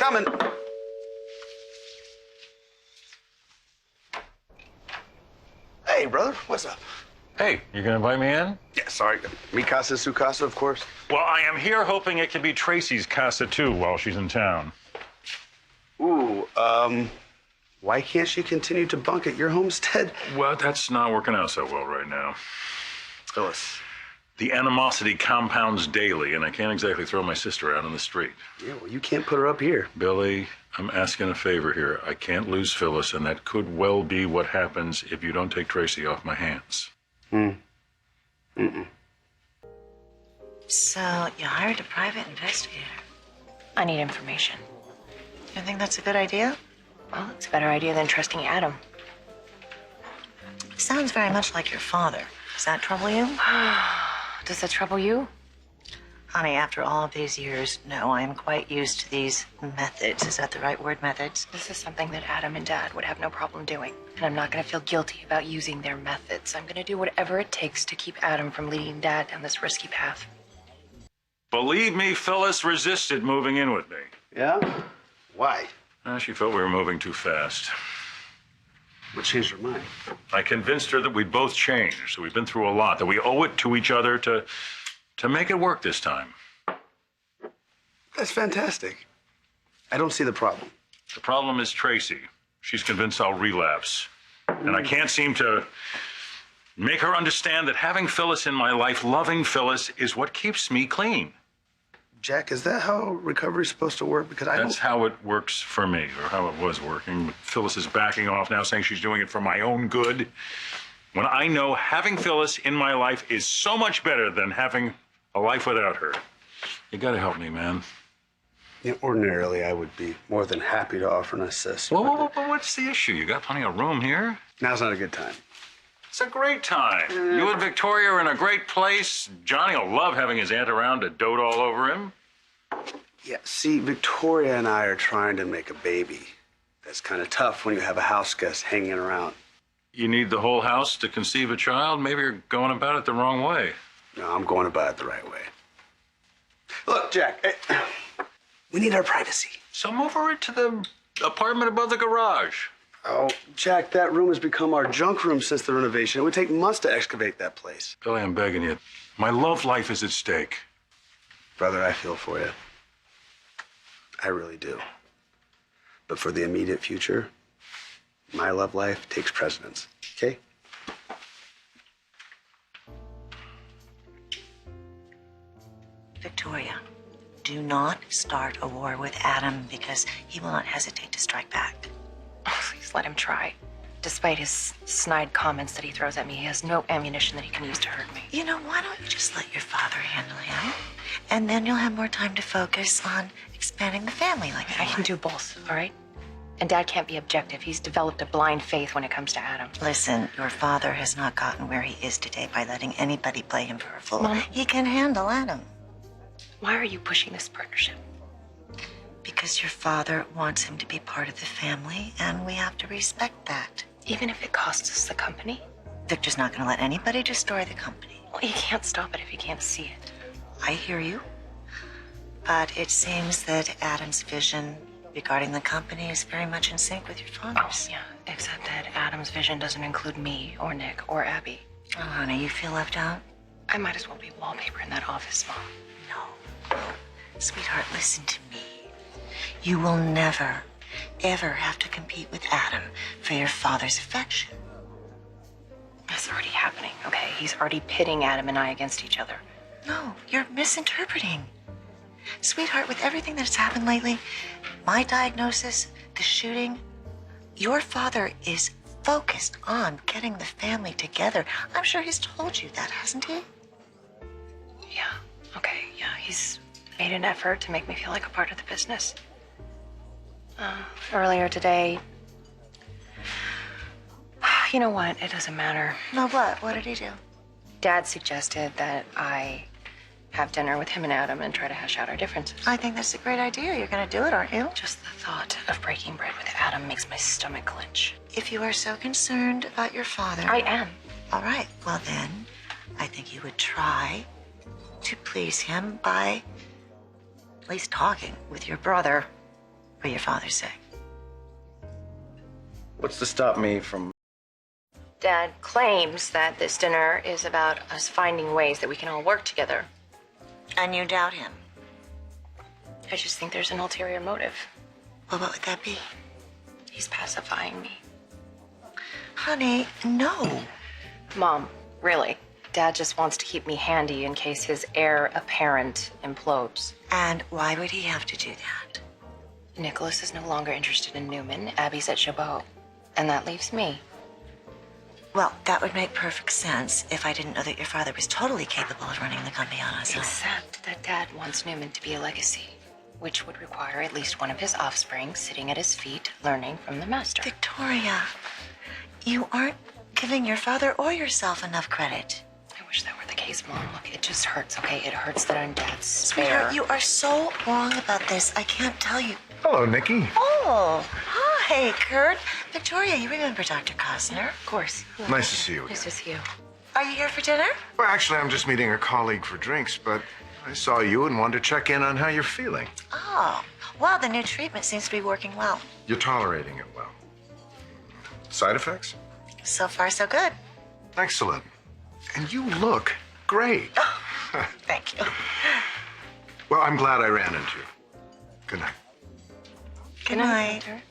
coming. Hey, brother, what's up? Hey, you gonna invite me in? Yeah, sorry. Mi casa, su casa, of course. Well, I am here hoping it can be Tracy's casa too while she's in town. Ooh, why can't she continue to bunk at your homestead? Well, that's not working out so well right now. Phyllis. The animosity compounds daily, and I can't exactly throw my sister out on the street. Yeah, well, you can't put her up here. Billy, I'm asking a favor here. I can't lose Phyllis, and that could well be what happens if you don't take Tracy off my hands. So, you hired a private investigator. I need information. You think that's a good idea? Well, it's a better idea than trusting Adam. Sounds very much like your father. Does that trouble you? Does that trouble you? Honey, after all of these years, no, I am quite used to these methods. Is that the right word, methods? This is something that Adam and Dad would have no problem doing. And I'm not going to feel guilty about using their methods. I'm going to do whatever it takes to keep Adam from leading Dad down this risky path. Believe me, Phyllis resisted moving in with me. Yeah? Why? She felt we were moving too fast. What changed her mind? I convinced her that we'd both changed, that we've been through a lot, that we owe it to each other to make it work this time. That's fantastic. I don't see the problem. The problem is Tracy. She's convinced I'll relapse. And I can't seem to make her understand that having Phyllis in my life, loving Phyllis, is what keeps me clean. Jack, is that how recovery's supposed to work? Because I That's how it works for me, or how it was working. Phyllis is backing off now, saying she's doing it for my own good. When I know having Phyllis in my life is so much better than having a life without her. You gotta help me, man. Yeah, ordinarily, I would be more than happy to offer an assist. Whoa, what's the issue? You got plenty of room here. Now's not a good time. It's a great time. You and Victoria are in a great place. Johnny will love having his aunt around to dote all over him. Yeah, see, Victoria and I are trying to make a baby. That's kind of tough when you have a house guest hanging around. You need the whole house to conceive a child? Maybe you're going about it the wrong way. No, I'm going about it the right way. Look, Jack, we need our privacy. So move her into the apartment above the garage. Oh, Jack, that room has become our junk room since the renovation. It would take months to excavate that place. Billy, I'm begging you. My love life is at stake. Brother, I feel for you. I really do. But for the immediate future, my love life takes precedence, okay? Victoria, do not start a war with Adam because he will not hesitate to strike back. Oh, please let him try. Despite his snide comments that he throws at me, he has no ammunition that he can use to hurt me. You know, why don't you just let your father handle him? And then you'll have more time to focus on expanding the family like I can do both, all right? And Dad can't be objective. He's developed a blind faith when it comes to Adam. Listen, your father has not gotten where he is today by letting anybody play him for a fool. Mom. He can handle Adam. Why are you pushing this partnership? Because your father wants him to be part of the family, and we have to respect that. Even if it costs us the company? Victor's not going to let anybody destroy the company. Well, you can't stop it if you can't see it. I hear you. But it seems that Adam's vision regarding the company is very much in sync with your Oh, father's. yeah, except that Adam's vision doesn't include me or Nick or Abby. Oh, honey, you feel left out? I might as well be wallpaper in that office, Mom. No. Sweetheart, listen to me. You will never, ever have to compete with Adam for your father's affection. That's already happening, okay? He's already pitting Adam and I against each other. No, you're misinterpreting. Sweetheart, with everything that's happened lately, my diagnosis, the shooting, your father is focused on getting the family together. I'm sure he's told you that, hasn't he? Yeah, okay, yeah. He's made an effort to make me feel like a part of the business. Earlier today, you know what? It doesn't matter. No, what? What did he do? Dad suggested that I have dinner with him and Adam and try to hash out our differences. I think that's a great idea. You're going to do it, aren't you? Just the thought of breaking bread with Adam makes my stomach clench. If you are so concerned about your father. I am. All right. Well, then, I think you would try to please him by at least talking with your brother but your father's sick. What's to stop me from... Dad claims that this dinner is about us finding ways that we can all work together. And you doubt him. I just think there's an ulterior motive. Well, what would that be? He's pacifying me. Honey, no. Mom, really, Dad just wants to keep me handy in case his heir apparent implodes. And why would he have to do that? Nicholas is no longer interested in Newman. Abby's at Chabot. And that leaves me. Well, that would make perfect sense if I didn't know that your father was totally capable of running the company on his own. Except that Dad wants Newman to be a legacy, which would require at least one of his offspring sitting at his feet, learning from the master. Victoria, you aren't giving your father or yourself enough credit. I wish that were the case, Mom. Look, it just hurts, okay? It hurts that I'm Dad's Sweetheart, spare. you are so wrong about this. I can't tell you. Hello, Nikki. Oh, hi, Kurt. Victoria, you remember Dr. Costner? Of course. Nice to see you Nice again. to see you. Are you here for dinner? Well, actually, I'm just meeting a colleague for drinks, but I saw you and wanted to check in on how you're feeling. Oh, well, the new treatment seems to be working well. You're tolerating it well. Side effects? So far, so good. Excellent. And you look great. Thank you. Well, I'm glad I ran into you. Good night. Good night. Hunter.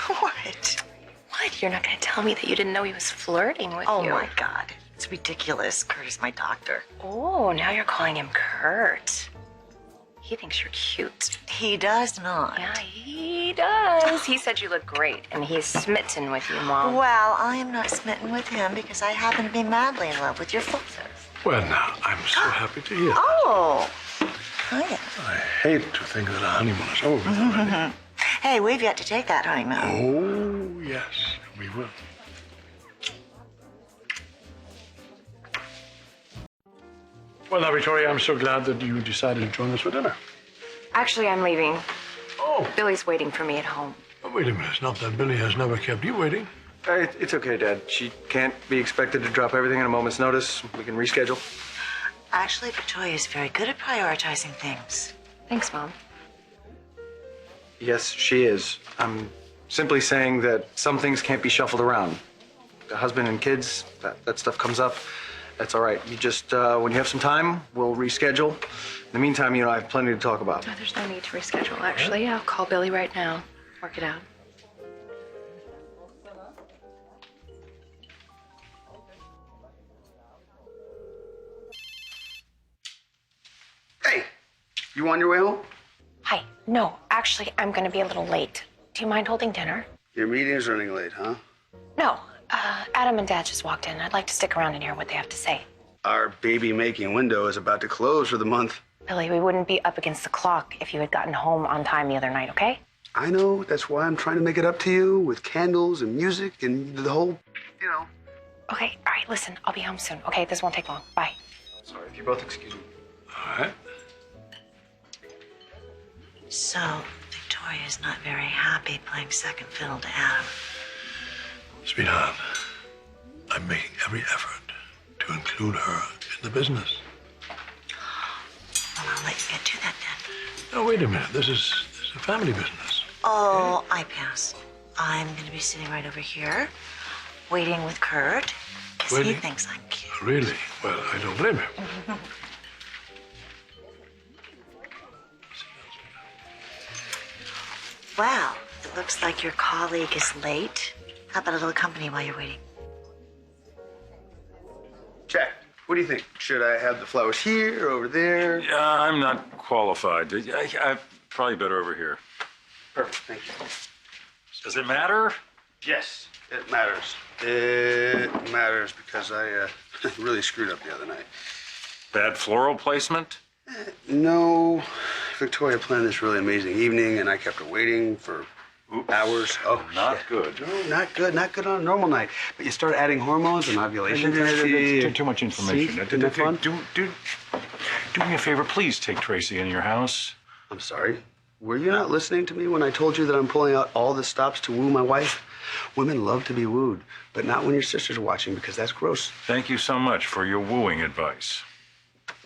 What? What? You're not going to tell me that you didn't know he was flirting with Oh, you? my God. It's ridiculous. Kurt is my doctor. Oh, now you're calling him Kurt. He thinks you're cute. He does not. Yeah, he does. He said you look great, and he's smitten with you, Mom. Well, I am not smitten with him because I happen to be madly in love with your father. Well, now, I'm so happy to hear. Oh. Hiya. I hate to think that our honeymoon is over already. Hey, we've yet to take that honeymoon. Oh, yes, we will. Well, now, Victoria, I'm so glad that you decided to join us for dinner. Actually, I'm leaving. Oh, Billy's waiting for me at home. wait a minute. It's not that Billy has never kept you waiting. It's okay, Dad. She can't be expected to drop everything at a moment's notice. We can reschedule. Actually, Victoria is very good at prioritizing things. Thanks, Mom. Yes, she is. I'm simply saying that some things can't be shuffled around. The husband and kids, that stuff comes up. That's all right. You just, when you have some time, we'll reschedule. In the meantime, I have plenty to talk about. No, there's no need to reschedule. Actually, I'll call Billy right now. Work it out. Hey, you on your way home? Hi. No, actually, I'm going to be a little late. Do you mind holding dinner? Your meeting's running late, huh? No. Adam and Dad just walked in. I'd like to stick around and hear what they have to say. Our baby-making window is about to close for the month. Billy, we wouldn't be up against the clock if you had gotten home on time the other night, okay? I know. That's why I'm trying to make it up to you with candles and music and the whole, Okay, all right, listen. I'll be home soon. Okay, this won't take long. Bye. Sorry, if you both excuse me. All right. So, Victoria's not very happy playing second fiddle to Adam. Sweetheart, I'm making every effort to include her in the business. Well, I'll let you get to that then. Now, wait a minute. This is a family business. Oh, I pass. I'm going to be sitting right over here, waiting with Kurt, because he Waiting? thinks I'm cute. Really? Well, I don't blame him. Well, it looks like your colleague is late. How about a little company while you're waiting? Jack, what do you think? Should I have the flowers here or over there? Yeah, I'm not qualified. I'm probably better over here. Perfect, thank you. Does it matter? Yes, it matters. It matters because I really screwed up the other night. Bad floral placement? No, Victoria planned this really amazing evening, and I kept her waiting for hours. Oh, Not shit. good. No, not good. Not good on a normal night. But you start adding hormones and ovulation. Too much information. See? Isn't that fun? Do me a favor, please take Tracy in your house. I'm sorry. Were you not listening to me when I told you that I'm pulling out all the stops to woo my wife? Women love to be wooed, but not when your sisters are watching because that's gross. Thank you so much for your wooing advice.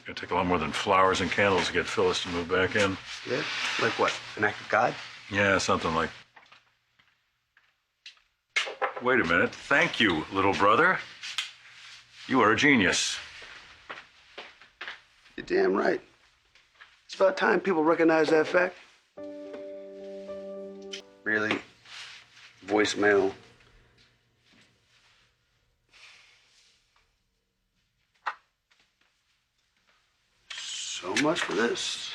gonna take a lot more than flowers and candles to get Phyllis to move back in. Yeah? Like what? An act of God? Yeah, something like. Wait a minute. Thank you, little brother. You are a genius. You're damn right. It's about time people recognize that fact. Really? Voicemail? So much for this.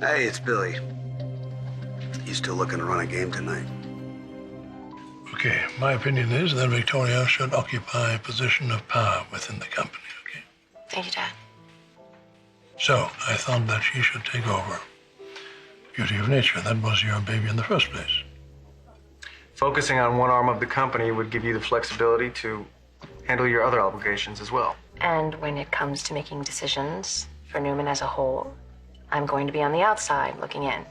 Hey, it's Billy. You still looking to run a game tonight? Okay, my opinion is that Victoria should occupy a position of power within the company, okay? Thank you, Dad. So, I thought that she should take over Beauty of Nature. That was your baby in the first place. Focusing on one arm of the company would give you the flexibility to handle your other obligations as well. And when it comes to making decisions for Newman as a whole, I'm going to be on the outside looking in.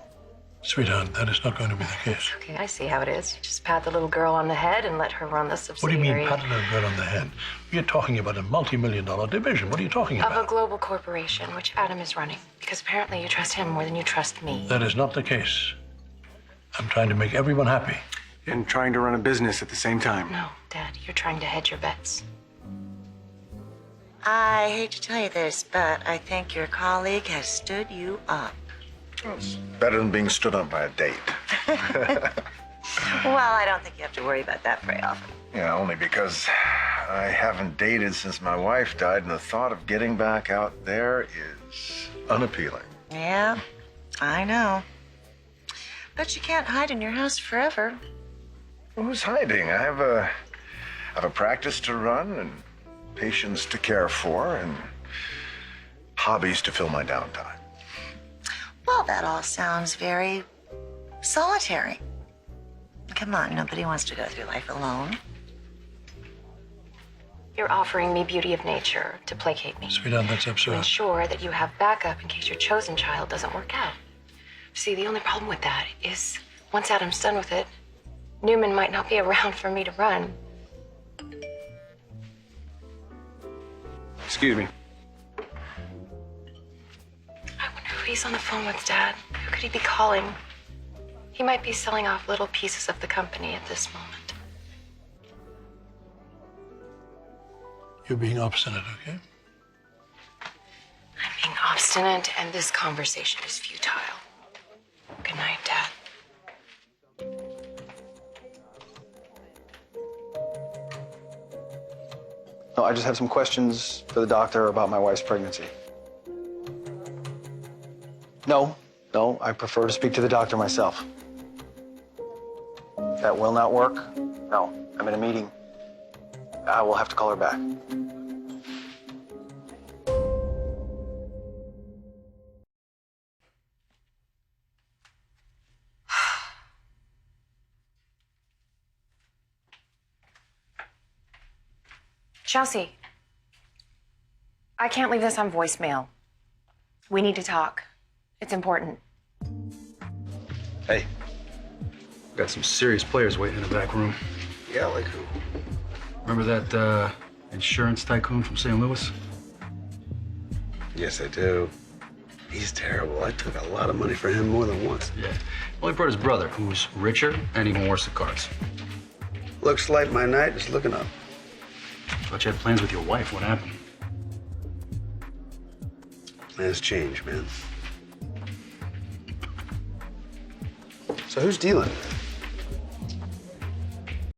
Sweetheart, that is not going to be the case. Okay, I see how it is. You just pat the little girl on the head and let her run the What do subsidiary. you mean, pat a little girl on the head? We are talking about a multi-million-dollar division. What are you talking Of about? a global corporation, which Adam is running. Because apparently you trust him more than you trust me. That is not the case. I'm trying to make everyone happy. And trying to run a business at the same time. No, Dad, you're trying to hedge your bets. I hate to tell you this, but I think your colleague has stood you up. Well, it's better than being stood up by a date. Well, I don't think you have to worry about that very often. Yeah, only because I haven't dated since my wife died, and the thought of getting back out there is unappealing. Yeah, I know. But you can't hide in your house forever. Who's hiding? I have a practice to run, and patients to care for, and hobbies to fill my downtime. Well, that all sounds very solitary. Come on, nobody wants to go through life alone. You're offering me Beauty of Nature to placate me. Sweetheart, that's To absurd. ensure that you have backup in case your chosen child doesn't work out. See, the only problem with that is once Adam's done with it, Newman might not be around for me to run. Excuse me. I wonder who he's on the phone with, Dad. Who could he be calling? He might be selling off little pieces of the company at this moment. You're being obstinate, okay? I'm being obstinate, and this conversation is futile. Good night, Dad. No, I just have some questions for the doctor about my wife's pregnancy. No, I prefer to speak to the doctor myself. That will not work? No, I'm in a meeting. I will have to call her back. Chelsea, I can't leave this on voicemail. We need to talk. It's important. Hey, got some serious players waiting in the back room. Yeah, like who? Remember that insurance tycoon from St. Louis? Yes, I do. He's terrible. I took a lot of money for him more than once. Yeah. Only brought his brother, who's richer and even worse at cards. Looks like my night is looking up. Thought you had plans with your wife. What happened? Plans change, man. So who's dealing?